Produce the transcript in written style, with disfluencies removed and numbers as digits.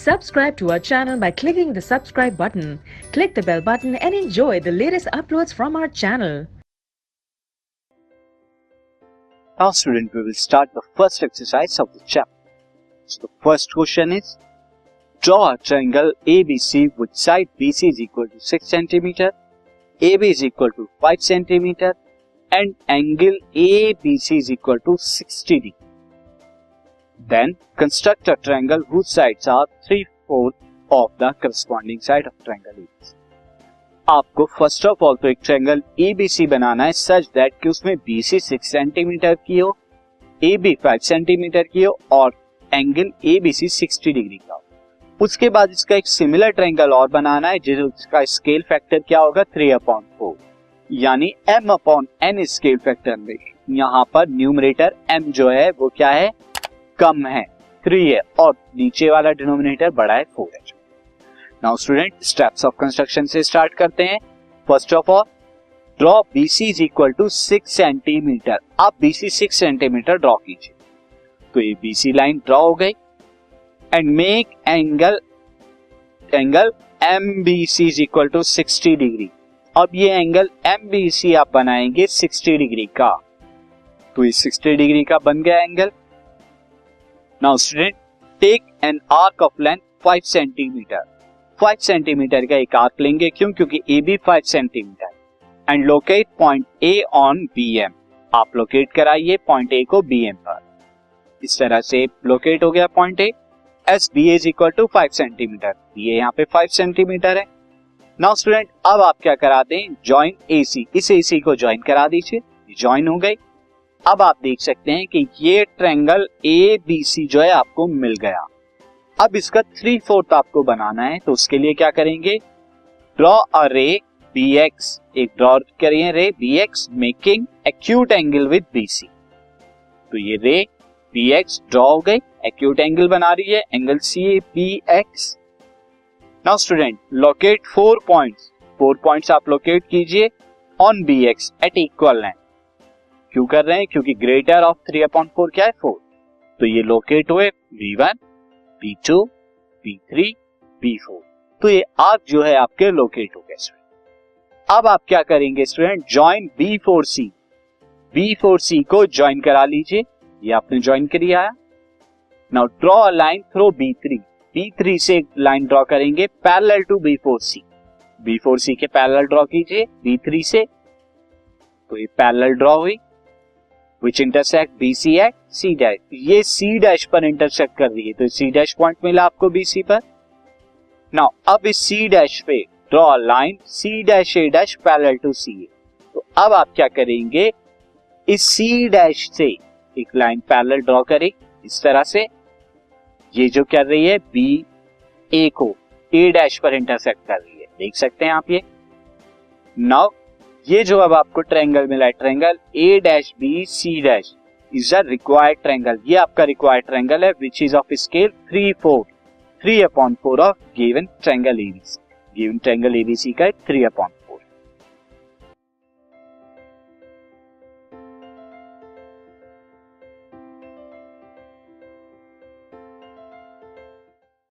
Subscribe to our channel by clicking the subscribe button. Click the bell button and enjoy the latest uploads from our channel. Now student, we will start the first exercise of the chapter. So the first question is, draw a triangle ABC with side BC is equal to 6 cm, AB is equal to 5 cm and angle ABC is equal to 60 degree. Then construct a triangle whose sides are 3/4 of the corresponding side of triangle ABC. आपको first of all तो एक triangle ABC बनाना है such that कि उसमें BC 6 centimetre की हो, AB 5 centimetre की हो और एंगल ABC 60 डिग्री का हो। उसके बाद इसका एक सिमिलर ट्रायंगल और बनाना है जिसका स्केल फैक्टर क्या होगा 3/4, यानी m/n स्केल फैक्टर में यहाँ पर न्यूमरेटर m जो है वो क्या है, कम है, 3 है और नीचे वाला डिनोमिनेटर बड़ा है 4 है। Now student, steps of construction से स्टार्ट करते हैं। First of all draw BC is equal to 6 centimetre. आप BC 6 सेंटीमीटर ड्रॉ कीजिए। तो ये BC लाइन ड्रॉ हो गई and make angle MBC is equal to 60 degree. अब ये एंगल MBC आप बनाएंगे 60 डिग्री का, तो ये 60 डिग्री का बन गया angle. Now student, take an arc of length 5 centimetre. 5 centimetre का एक आर्क लेंगे, क्यों? क्योंकि AB 5 centimetre and locate point A on BM। आप लोकेट कराइए पॉइंट A को BM पर। इस तरह से लोकेट हो गया point A। SBA is equal to 5 centimetre, ये यहाँ पे 5 सेंटीमीटर है। नाउ स्टूडेंट, अब आप क्या करा दें, ज्वाइन AC, इस AC को ज्वाइन करा दीजिए, ज्वाइन हो गई। अब आप देख सकते हैं कि ये ट्रायंगल ABC जो है आपको मिल गया। अब इसका 3/4 आपको बनाना है, तो उसके लिए क्या करेंगे, ड्रॉ अ रे BX, एक ड्रॉ करिए रे BX making acute angle with BC। तो ये रे BX ड्रॉ हो गई, एक्यूट एंगल बना रही है, angle CBX। Now student, locate 4 points आप लोकेट कीजिए on BX at equal length. क्यों कर रहे हैं? क्योंकि ग्रेटर ऑफ 3/4 क्या है 4। तो ये लोकेट हुए B1, B2, B3, B4। तो ये आर्क जो है आपके लोकेट हो गए स्टूडेंट। अब आप क्या करेंगे स्टूडेंट, ज्वाइन B4C। B4C को ज्वाइन करा लीजिए, ये आपने ज्वाइन किया है। Now draw a line through B3। B3 से एक लाइन ड्रॉ करेंगे पैरेलल टू B4C। B4C के पैरेलल ड्रॉ कीजिए B3 से, तो ये पैरेलल ड्रॉ हुई which intersect BC at C dash। ये C dash पर इंटरसेक्ट कर रही है, तो C dash पॉइंट मिला आपको BC पर। नाउ अब इस C dash पे draw line C dash A dash parallel to CA। तो अब आप क्या करेंगे, इस C dash से एक लाइन पैरेलल ड्रॉ करें इस तरह से, ये जो कर रही है BA को A dash पर इंटरसेक्ट कर रही है, देख सकते हैं आप ये। नाउ ये जो अब आपको ट्रायंगल मिला है, triangle ABCD is a required triangle. ये आपका रिक्वायर्ड ट्रायंगल है which is of scale 3/4 of given triangle ABC। Given triangle ABC का 3/4।